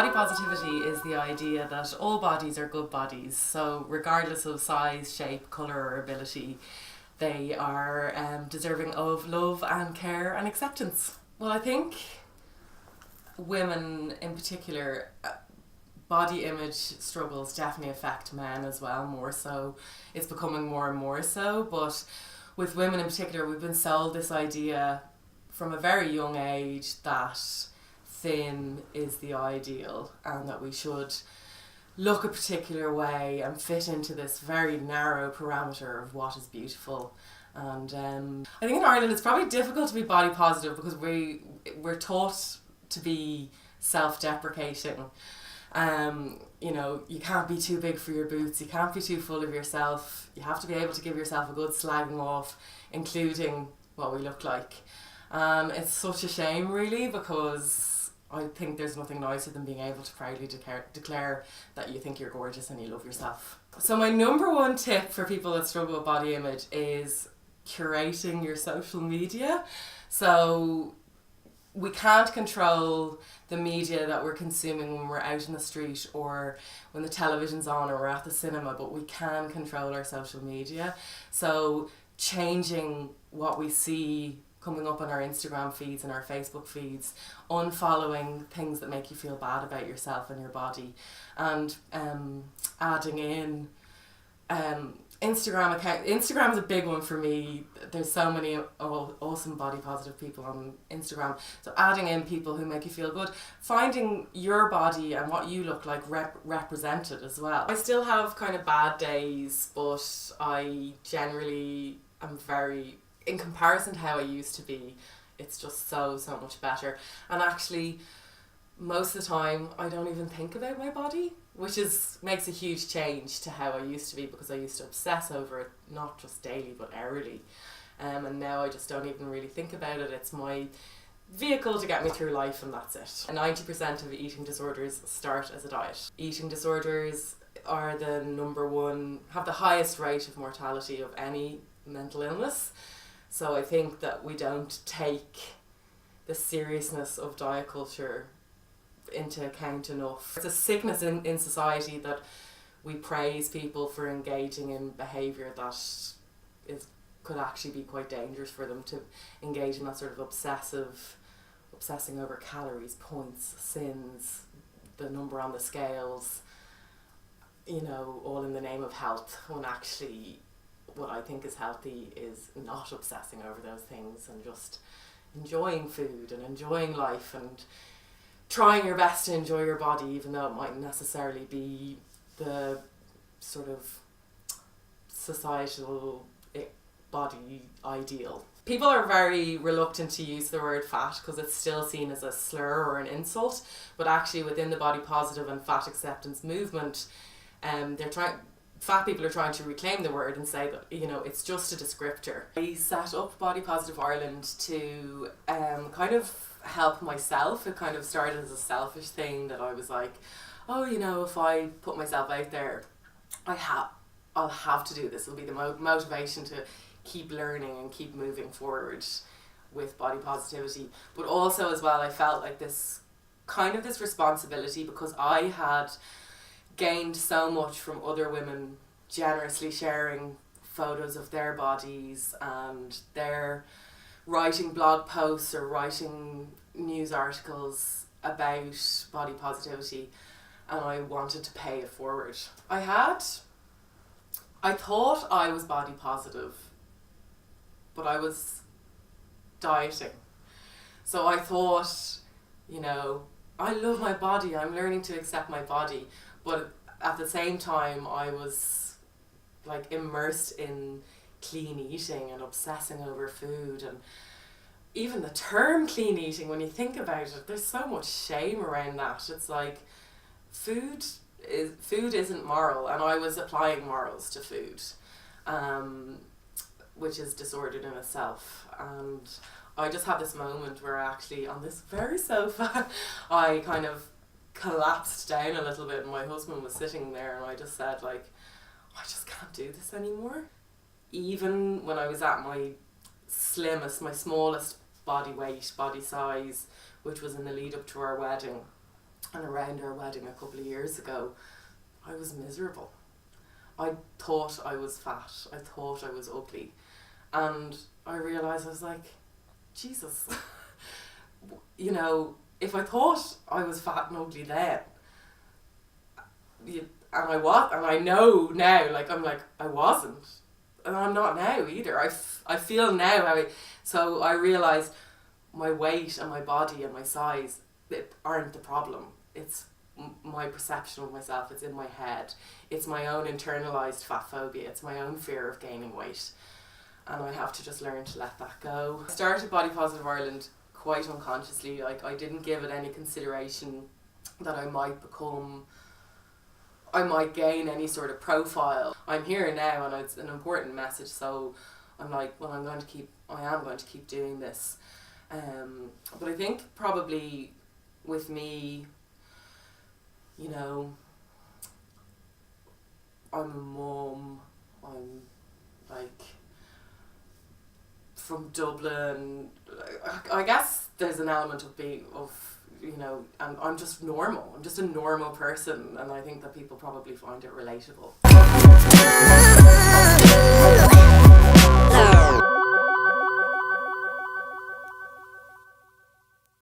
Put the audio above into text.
Body positivity is the idea that all bodies are good bodies, so regardless of size, shape, colour or ability, they are deserving of love and care and acceptance. Well, I think women in particular, body image struggles definitely affect men as well, more so. It's becoming more and more so, but with women in particular, we've been sold this idea from a very young age that thin is the ideal and that we should look a particular way and fit into this very narrow parameter of what is beautiful. And I think in Ireland it's probably difficult to be body positive because we're taught to be self-deprecating. You know, you can't be too big for your boots, you can't be too full of yourself, you have to be able to give yourself a good slagging off, including what we look like. It's such a shame really, because I think there's nothing nicer than being able to proudly declare that you think you're gorgeous and you love yourself. So my number one tip for people that struggle with body image is curating your social media. So we can't control the media that we're consuming when we're out in the street or when the television's on or we're at the cinema, but we can control our social media. So changing what we see coming up on our Instagram feeds and our Facebook feeds, unfollowing things that make you feel bad about yourself and your body, and adding in Instagram account. Instagram is a big one for me. There's so many awesome body positive people on Instagram. So adding in people who make you feel good, finding your body and what you look like represented as well. I still have kind of bad days, but I generally am very, in comparison to how I used to be, it's just so much better. And actually, most of the time, I don't even think about my body, which makes a huge change to how I used to be, because I used to obsess over it, not just daily, but hourly. And now I just don't even really think about it. It's my vehicle to get me through life, and that's it. 90% of eating disorders start as a diet. Eating disorders are have the highest rate of mortality of any mental illness. So I think that we don't take the seriousness of diet culture into account enough. It's a sickness in society that we praise people for engaging in behaviour that could actually be quite dangerous for them, to engage in that sort of obsessing over calories, points, sins, the number on the scales, you know, all in the name of health, when actually what I think is healthy is not obsessing over those things and just enjoying food and enjoying life and trying your best to enjoy your body, even though it mightn't necessarily be the sort of societal body ideal. People are very reluctant to use the word fat because it's still seen as a slur or an insult, but actually within the body positive and fat acceptance movement, fat people are trying to reclaim the word and say that, you know, it's just a descriptor. I set up Body Positive Ireland to kind of help myself. It kind of started as a selfish thing that I was like, oh, you know, if I put myself out there, I'll have to do this. It'll be the motivation to keep learning and keep moving forward with body positivity. But also as well, I felt like this responsibility, because I had gained so much from other women generously sharing photos of their bodies, and their writing blog posts or writing news articles about body positivity, and I wanted to pay it forward. I thought I was body positive, but I was dieting. So I thought, you know, I love my body, I'm learning to accept my body, but at the same time I was like immersed in clean eating and obsessing over food. And even the term clean eating, when you think about it, there's so much shame around that. It's like food isn't moral, and I was applying morals to food, which is disordered in itself. And I just had this moment where actually on this very sofa I kind of collapsed down a little bit, and my husband was sitting there, and I just said, like, I just can't do this anymore. Even when I was at my smallest body weight, body size, which was in the lead up to our wedding, And around our wedding a couple of years ago, I was miserable. I thought I was fat. I thought I was ugly. And I realised, I was like, Jesus, you know, if I thought I was fat and ugly then, and I know now, like, I'm like, I wasn't. And I'm not now either. I feel now so I realised my weight and my body and my size aren't the problem. It's my perception of myself. It's in my head. It's my own internalised fat phobia. It's my own fear of gaining weight. And I have to just learn to let that go. I started Body Positive Ireland quite unconsciously. Like, I didn't give it any consideration that I might gain any sort of profile. I'm here now and it's an important message, so I'm like, well, I am going to keep doing this. But I think probably with me, you know, I'm a mum, I'm like from Dublin. I guess there's an element of you know, and I'm just normal. I'm just a normal person, and I think that people probably find it relatable.